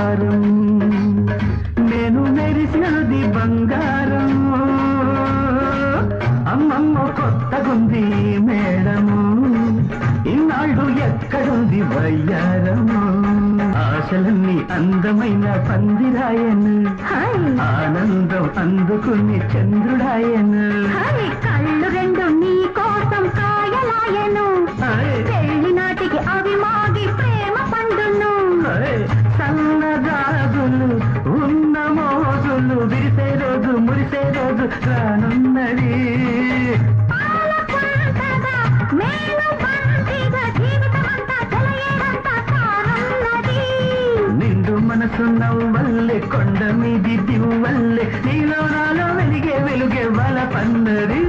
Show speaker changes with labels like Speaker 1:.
Speaker 1: హారం నేను మెరిసినది బంగారం అమ్మమ్మ కొత్తగుంది మేడము ఇన్నాళ్ళు ఎక్కడుంది వయ్యారము ఆశలన్నీ అందమైన పందిరాయను ఆనందం అందుకుని చంద్రుడాయను
Speaker 2: కళ్ళు రెండు నీ కోసం కాయలాయను పెళ్లి నాటికి అవి మాగి ప్రేమ పండును
Speaker 1: సన్నదాగులు ఉన్న మోజులు విరిసే రోజు మురిసే రోజు రానున్నది నిండు మనసు నవ్వల్లే కొండ మీది దివ్వల్లే నీలో నాలో వెలిగే వెలుగే వల పన్నది